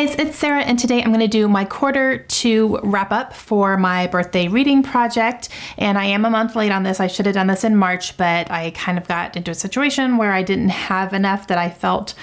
guys, it's Sarah, and today I'm going to do my quarter two wrap up for my birthday reading project. And I am a month late on this. I should have done this in March, but I kind of got into a situation where I didn't have enough that I felt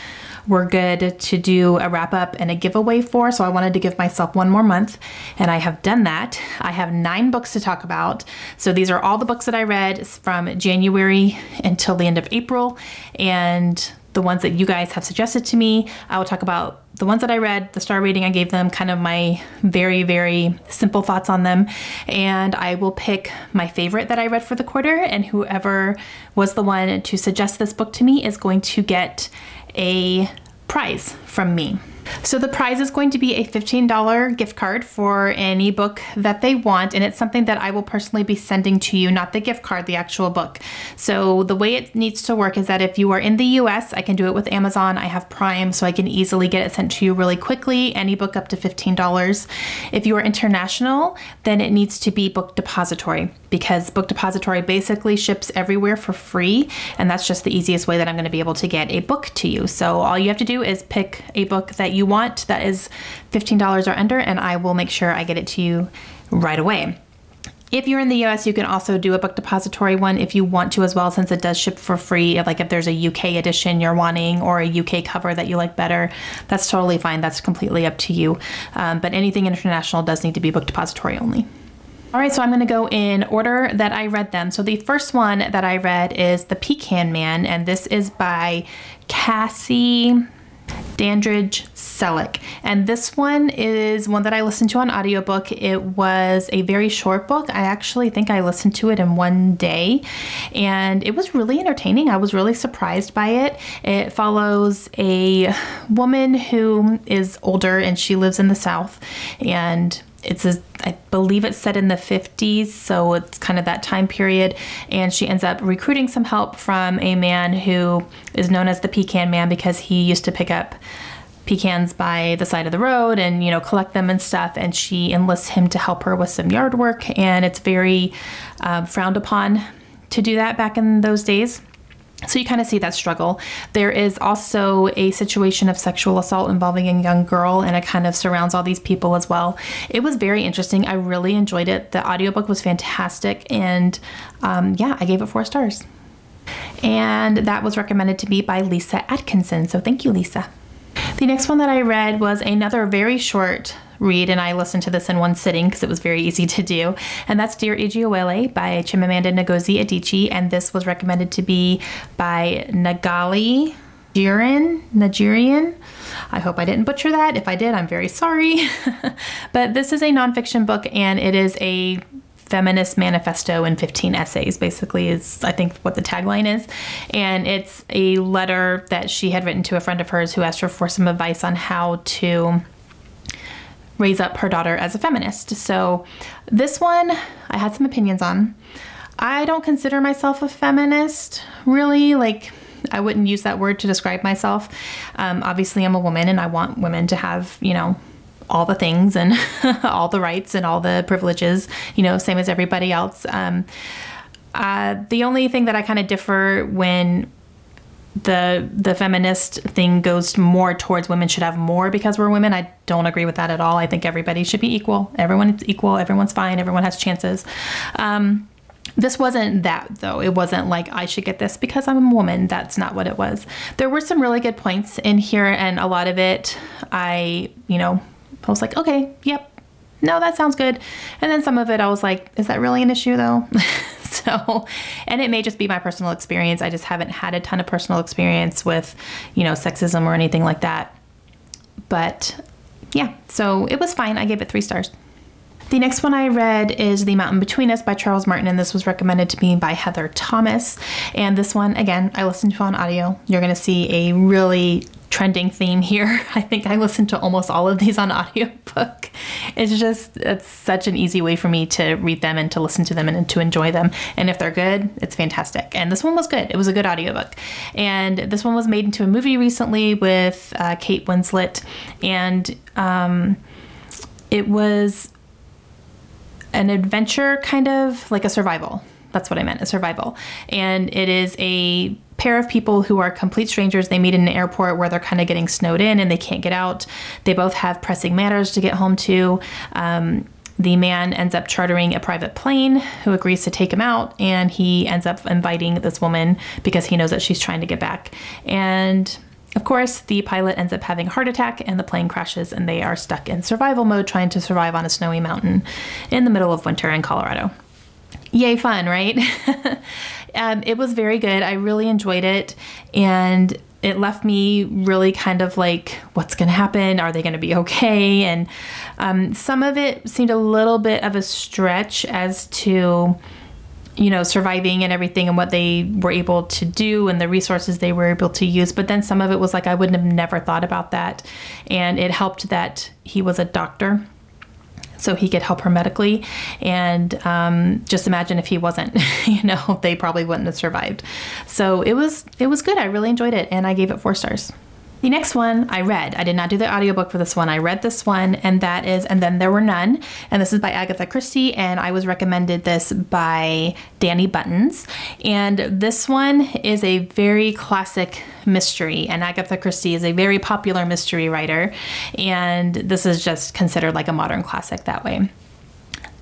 were good to do a wrap up and a giveaway for. So I wanted to give myself one more month, and I have done that. I have 9 books to talk about. So these are all the books that I read from January until the end of April, and the ones that you guys have suggested to me. I will talk about the ones that I read, the star rating I gave them, kind of my very, very simple thoughts on them. And I will pick my favorite that I read for the quarter, and whoever was the one to suggest this book to me is going to get a prize from me. So the prize is going to be a $15 gift card for any book that they want, and it's something that I will personally be sending to you, not the gift card, the actual book. So the way it needs to work is that if you are in the US, I can do it with Amazon. I have Prime, so I can easily get it sent to you really quickly, any book up to $15. If you are international, then it needs to be Book Depository, because Book Depository basically ships everywhere for free, and that's just the easiest way that I'm going to be able to get a book to you. So all you have to do is pick a book that you want that is $15 or under, and I will make sure I get it to you right away. If you're in the US, you can also do a Book Depository one if you want to as well, since it does ship for free. Like if there's a UK edition you're wanting, or a UK cover that you like better, that's totally fine. That's completely up to you. But anything international does need to be Book Depository only. All right, so I'm gonna go in order that I read them. So the first one that I read is The Pecan Man, and this is by Cassie Dandridge Selleck. And this one is one that I listened to on audiobook. It was a very short book. I actually think I listened to it in one day, and it was really entertaining. I was really surprised by it. It follows a woman who is older, and she lives in the South, and I believe it's set in the 50s, so it's kind of that time period, and she ends up recruiting some help from a man who is known as the Pecan Man because he used to pick up pecans by the side of the road and, you know, collect them and stuff, and she enlists him to help her with some yard work, and it's very frowned upon to do that back in those days. So you kind of see that struggle. There is also a situation of sexual assault involving a young girl, and it kind of surrounds all these people as well. It was very interesting. I really enjoyed it. The audiobook was fantastic, and yeah, I gave it 4 stars. And that was recommended to me by Lisa Atkinson, so thank you, Lisa. The next one that I read was another very short read, and I listened to this in one sitting because it was very easy to do, and that's Dear Ejiowele by Chimamanda Ngozi Adichie, and this was recommended to be by Nigerian. I hope I didn't butcher that. If I did, I'm very sorry. But this is a nonfiction book, and it is a feminist manifesto in 15 essays, basically, is I think what the tagline is. And it's a letter that she had written to a friend of hers who asked her for some advice on how to raise up her daughter as a feminist. So this one I had some opinions on. I don't consider myself a feminist, really. Like, I wouldn't use that word to describe myself. Obviously I'm a woman, and I want women to have, you know, all the things and all the rights and all the privileges, you know, same as everybody else. The only thing that I kind of differ when the feminist thing goes more towards women should have more because we're women, I don't agree with that at all. I think everybody should be equal. Everyone's equal. Everyone's fine. Everyone has chances. This wasn't that, though. It wasn't like I should get this because I'm a woman. That's not what it was. There were some really good points in here, and a lot of it I was like, okay, yep, no, that sounds good. And then some of it I was like, is that really an issue though? So, and it may just be my personal experience. I just haven't had a ton of personal experience with, you know, sexism or anything like that. But yeah, so it was fine. I gave it 3 stars. The next one I read is The Mountain Between Us by Charles Martin, and this was recommended to me by Heather Thomas. And this one, again, I listened to on audio. You're going to see a really trending theme here. I think I listened to almost all of these on audiobook. It's such an easy way for me to read them and to listen to them and to enjoy them. And if they're good, it's fantastic. And this one was good. It was a good audiobook. And this one was made into a movie recently with Kate Winslet. And it was an adventure, kind of like a survival. That's what I meant, a survival. And it is a pair of people who are complete strangers. They meet in an airport where they're kind of getting snowed in and they can't get out. They both have pressing matters to get home to. The man ends up chartering a private plane who agrees to take him out, and he ends up inviting this woman because he knows that she's trying to get back. And of course, the pilot ends up having a heart attack and the plane crashes, and they are stuck in survival mode trying to survive on a snowy mountain in the middle of winter in Colorado. Yay, fun, right? It was very good. I really enjoyed it, and it left me really kind of like, what's going to happen? Are they going to be okay? And some of it seemed a little bit of a stretch as to, you know, surviving and everything and what they were able to do and the resources they were able to use. But then some of it was like, I wouldn't have never thought about that. And it helped that he was a doctor, so he could help her medically. And just imagine if he wasn't, you know, they probably wouldn't have survived. So it was good. I really enjoyed it, and I gave it 4 stars. The next one I read. I did not do the audiobook for this one. I read this one, and that is And Then There Were None. And this is by Agatha Christie, and I was recommended this by Danny Buttons. And this one is a very classic mystery, and Agatha Christie is a very popular mystery writer, and this is just considered like a modern classic that way.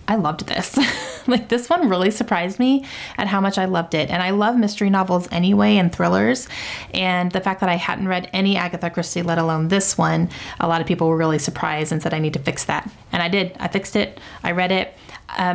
I loved this. Like, this one really surprised me at how much I loved it. And I love mystery novels anyway and thrillers. And the fact that I hadn't read any Agatha Christie, let alone this one, a lot of people were really surprised and said I need to fix that. And I did. I fixed it. I read it.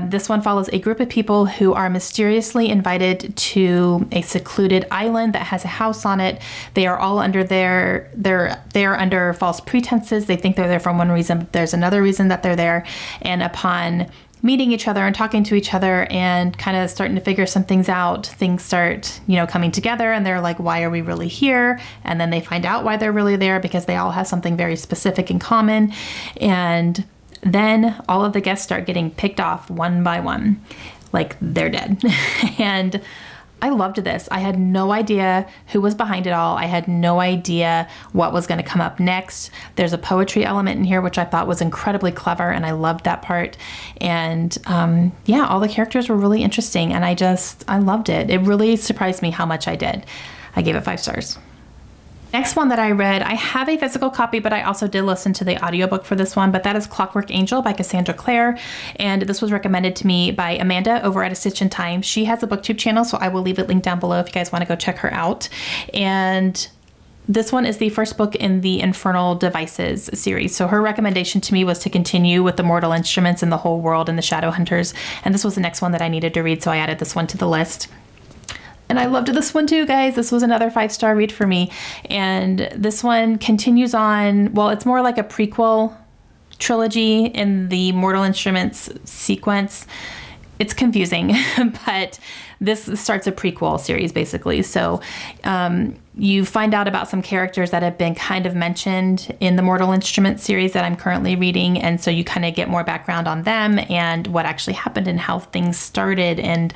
This one follows a group of people who are mysteriously invited to a secluded island that has a house on it. They are all under they're under false pretenses. They think they're there for one reason, but there's another reason that they're there. And upon meeting each other and talking to each other and kind of starting to figure some things out, things start, you know, coming together, and they're like, why are we really here? And then they find out why they're really there, because they all have something very specific in common. And then all of the guests start getting picked off one by one, like they're dead. And I loved this. I had no idea who was behind it all. I had no idea what was going to come up next. There's a poetry element in here, which I thought was incredibly clever, and I loved that part. And yeah, all the characters were really interesting, and I loved it. It really surprised me how much I did. I gave it 5 stars. Next one that I read, I have a physical copy, but I also did listen to the audiobook for this one, but that is Clockwork Angel by Cassandra Clare. And this was recommended to me by Amanda over at A Stitch in Time. She has a booktube channel, so I will leave it linked down below if you guys want to go check her out. And this one is the first book in the Infernal Devices series. So her recommendation to me was to continue with the Mortal Instruments and the Whole World and the Shadow Hunters. And this was the next one that I needed to read, so I added this one to the list. And I loved this one too, guys. This was another 5-star read for me. And this one continues on, well, it's more like a prequel trilogy in the Mortal Instruments sequence. It's confusing, but this starts a prequel series basically. So you find out about some characters that have been kind of mentioned in the Mortal Instruments series that I'm currently reading. And so you kind of get more background on them and what actually happened and how things started and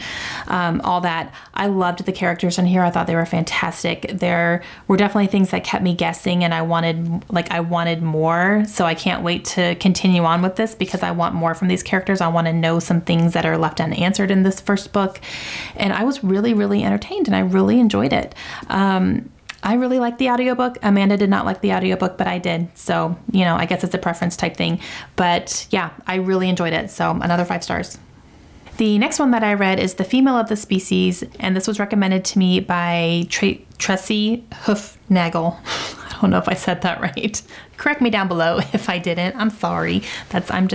all that. I loved the characters in here. I thought they were fantastic. There were definitely things that kept me guessing, and I wanted more. So I can't wait to continue on with this because I want more from these characters. I want to know some things that are left unanswered in this first book. And I was really, really entertained, and I really enjoyed it. I really liked the audiobook. Amanda did not like the audiobook, but I did. So, you know, I guess it's a preference type thing. But yeah, I really enjoyed it. So another 5 stars. The next one that I read is The Female of the Species, and this was recommended to me by Tressie Hoofnagel. I don't know if I said that right. Correct me down below if I didn't. I'm sorry. I'm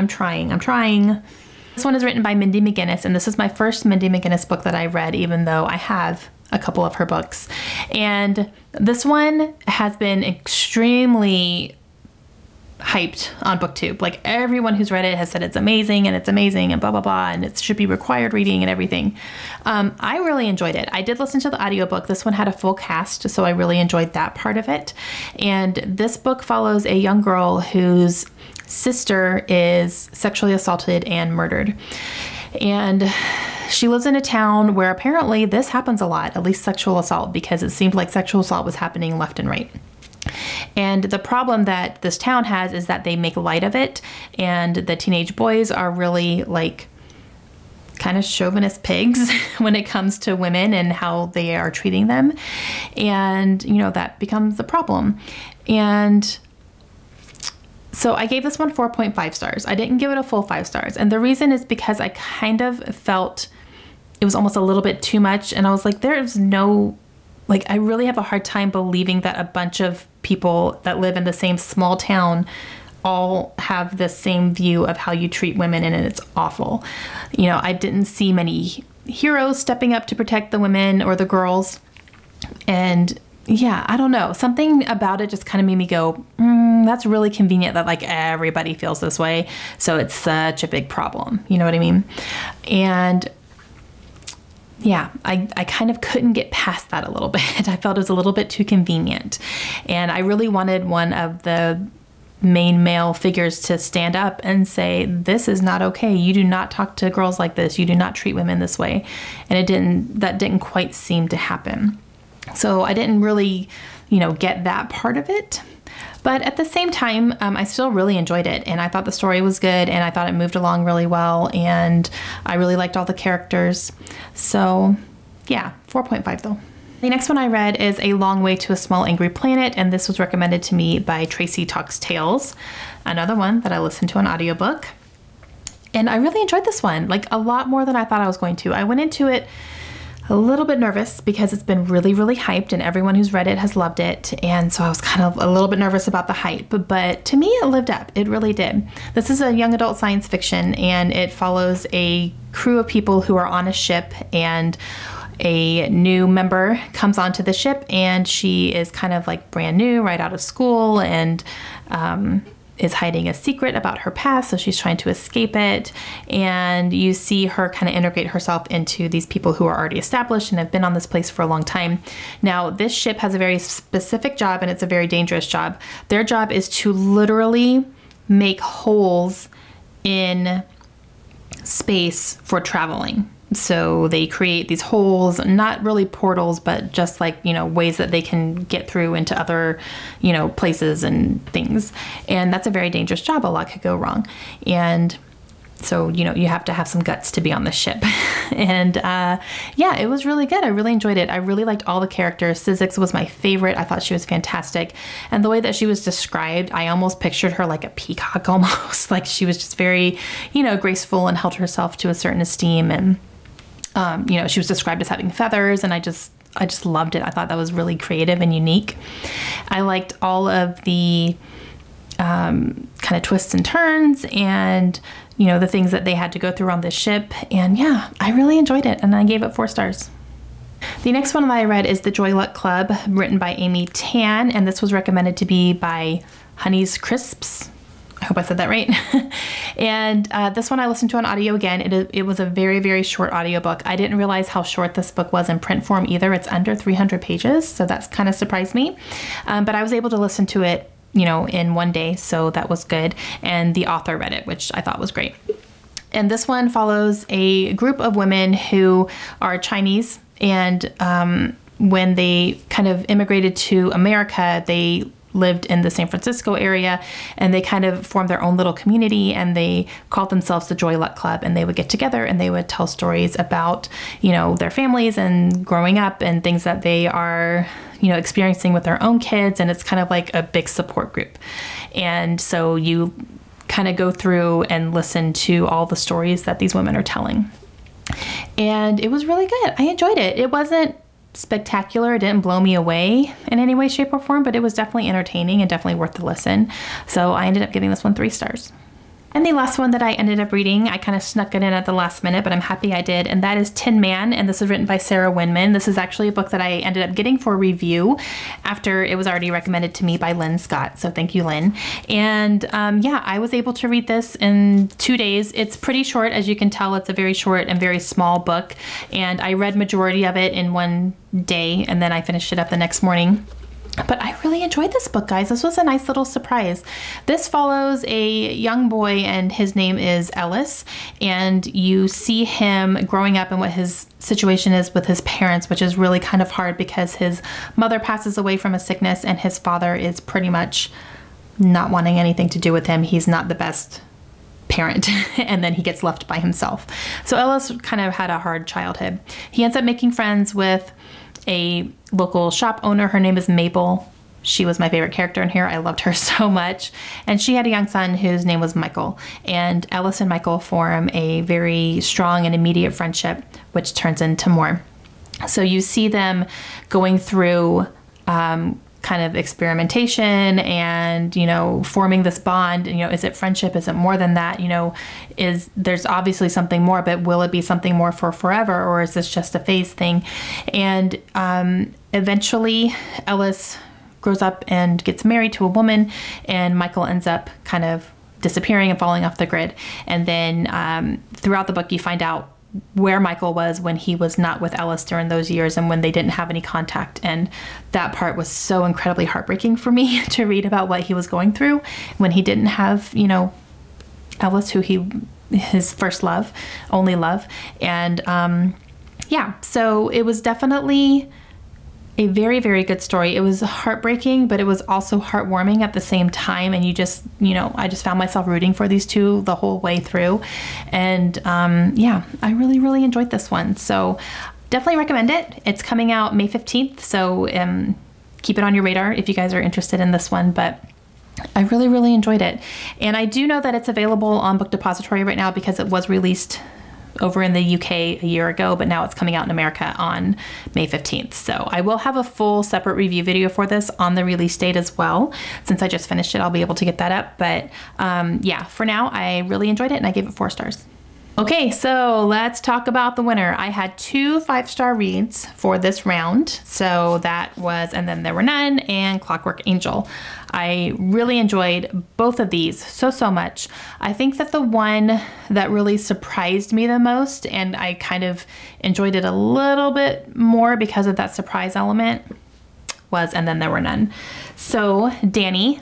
trying. This one is written by Mindy McGinnis, and this is my first Mindy McGinnis book that I read, even though I have a couple of her books. And this one has been extremely hyped on BookTube. Like, everyone who's read it has said it's amazing and blah, blah, blah, and it should be required reading and everything. I really enjoyed it. I did listen to the audiobook. This one had a full cast, so I really enjoyed that part of it. And this book follows a young girl whose sister is sexually assaulted and murdered. And she lives in a town where apparently this happens a lot, at least sexual assault, because it seemed like sexual assault was happening left and right. And the problem that this town has is that they make light of it, and the teenage boys are really like kind of chauvinist pigs when it comes to women and how they are treating them. And, you know, that becomes the problem. And so I gave this one 4.5 stars. I didn't give it a full 5 stars. And the reason is because I kind of felt it was almost a little bit too much. And I was like, there's no, like, I really have a hard time believing that a bunch of people that live in the same small town all have the same view of how you treat women, and it's awful. You know, I didn't see many heroes stepping up to protect the women or the girls. And yeah, I don't know. Something about it just kind of made me go, that's really convenient that like everybody feels this way. So it's such a big problem. You know what I mean? And yeah, I kind of couldn't get past that a little bit. I felt it was a little bit too convenient. And I really wanted one of the main male figures to stand up and say, this is not okay. You do not talk to girls like this. You do not treat women this way. And that didn't quite seem to happen. So I didn't really, you know, get that part of it. But at the same time, I still really enjoyed it. And I thought the story was good, and I thought it moved along really well. And I really liked all the characters. So yeah, 4.5 though. The next one I read is A Long Way to a Small Angry Planet, and this was recommended to me by Tracy Talks Tales, another one that I listened to on audiobook. And I really enjoyed this one, like a lot more than I thought I was going to. I went into it a little bit nervous because it's been really, really hyped, and everyone who's read it has loved it. And so I was kind of a little bit nervous about the hype, but to me it lived up. It really did. This is a young adult science fiction, and it follows a crew of people who are on a ship, and a new member comes onto the ship, and she is kind of like brand new, right out of school, and is hiding a secret about her past, so she's trying to escape it. And you see her kind of integrate herself into these people who are already established and have been on this place for a long time. Now, this ship has a very specific job, and it's a very dangerous job. Their job is to literally make holes in space for traveling. So they create these holes, not really portals, but just like, you know, ways that they can get through into other, you know, places and things. And that's a very dangerous job. A lot could go wrong. And so, you know, you have to have some guts to be on the ship. And yeah, it was really good. I really enjoyed it. I really liked all the characters. Sizzix was my favorite. I thought she was fantastic. And the way that she was described, I almost pictured her like a peacock almost. Like she was just very, you know, graceful and held herself to a certain esteem. And you know, she was described as having feathers, and I just loved it. I thought that was really creative and unique. I liked all of the kind of twists and turns, and you know, the things that they had to go through on this ship. And yeah, I really enjoyed it, and I gave it 4 stars. The next one that I read is The Joy Luck Club, written by Amy Tan, and this was recommended to me by Honey's Crisps. I hope I said that right. And this one I listened to on audio again. It was a very, very short audiobook. I didn't realize how short this book was in print form either. It's under 300 pages, so that's kind of surprised me. But I was able to listen to it, you know, in one day, so that was good. And the author read it, which I thought was great. And this one follows a group of women who are Chinese, and when they kind of immigrated to America, they lived in the San Francisco area, and they kind of formed their own little community, and they called themselves the Joy Luck Club, and they would get together and they would tell stories about, you know, their families and growing up and things that they are, you know, experiencing with their own kids. And it's kind of like a big support group. And so you kind of go through and listen to all the stories that these women are telling. And it was really good. I enjoyed it. It wasn't spectacular. It didn't blow me away in any way, shape, or form, but it was definitely entertaining and definitely worth the listen. So I ended up giving this one 3 stars. And the last one that I ended up reading, I kind of snuck it in at the last minute, but I'm happy I did, and that is Tin Man, and this is written by Sarah Winman. This is actually a book that I ended up getting for review after it was already recommended to me by Lynn Scott, so thank you, Lynn. And yeah, I was able to read this in 2 days. It's pretty short, as you can tell. It's a very short and very small book, and I read majority of it in one day, and then I finished it up the next morning. But I really enjoyed this book, guys. This was a nice little surprise. This follows a young boy, and his name is Ellis, and you see him growing up and what his situation is with his parents, which is really kind of hard because his mother passes away from a sickness, and his father is pretty much not wanting anything to do with him. He's not the best parent and then he gets left by himself. So Ellis kind of had a hard childhood. He ends up making friends with a local shop owner. Her name is Mabel. She was my favorite character in here. I loved her so much. And she had a young son whose name was Michael. And Ellis and Michael form a very strong and immediate friendship, which turns into more. So you see them going through kind of experimentation and, you know, forming this bond. You know, is it friendship? Is it more than that? You know, there's obviously something more, but will it be something more for forever, or is this just a phase thing? And eventually Ellis grows up and gets married to a woman, and Michael ends up kind of disappearing and falling off the grid. And then throughout the book, you find out where Michael was when he was not with Ellis during those years and when they didn't have any contact. And that part was so incredibly heartbreaking for me to read about what he was going through when he didn't have, you know, Ellis, his first love, only love. And yeah, so it was definitely a very, very good story. It was heartbreaking, but it was also heartwarming at the same time. And you just, you know, I just found myself rooting for these two the whole way through. And yeah, I really, really enjoyed this one. So definitely recommend it. It's coming out May 15th. So keep it on your radar if you guys are interested in this one. But I really, really enjoyed it. And I do know that it's available on Book Depository right now because it was released over in the UK a year ago, but now it's coming out in America on May 15th. So I will have a full separate review video for this on the release date as well. Since I just finished it, I'll be able to get that up. But yeah, for now, I really enjoyed it and I gave it 4 stars. Okay, so let's talk about the winner. I had 2 5-star reads for this round. So that was And Then There Were None and Clockwork Angel. I really enjoyed both of these so much. I think that the one that really surprised me the most, and I kind of enjoyed it a little bit more because of that surprise element, was And Then There Were None. So Danny,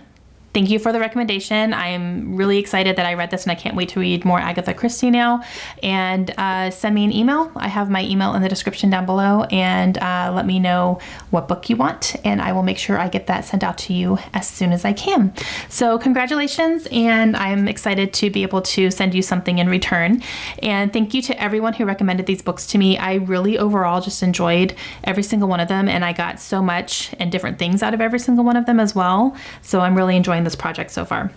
thank you for the recommendation. I'm really excited that I read this and I can't wait to read more Agatha Christie now. And send me an email. I have my email in the description down below, and let me know what book you want and I will make sure I get that sent out to you as soon as I can. So congratulations, and I'm excited to be able to send you something in return. And thank you to everyone who recommended these books to me. I really overall just enjoyed every single one of them, and I got so much and different things out of every single one of them as well. So I'm really enjoying this project so far.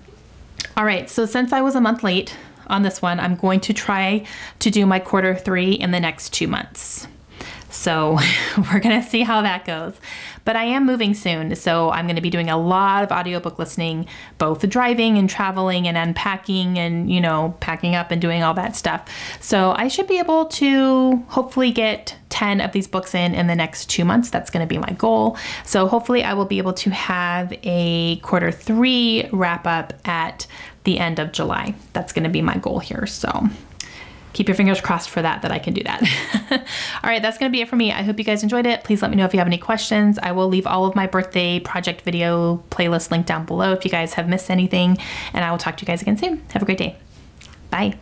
All right, so since I was a month late on this one, I'm going to try to do my quarter 3 in the next 2 months. So we're gonna see how that goes. But I am moving soon, so I'm gonna be doing a lot of audiobook listening, both driving and traveling and unpacking and, you know, packing up and doing all that stuff. So I should be able to hopefully get 10 of these books in the next 2 months. That's gonna be my goal. So hopefully I will be able to have a quarter 3 wrap up at the end of July. That's gonna be my goal here, so keep your fingers crossed for that I can do that. All right, that's gonna be it for me. I hope you guys enjoyed it. Please let me know if you have any questions. I will leave all of my birthday project video playlist linked down below if you guys have missed anything, and I will talk to you guys again soon. Have a great day. Bye.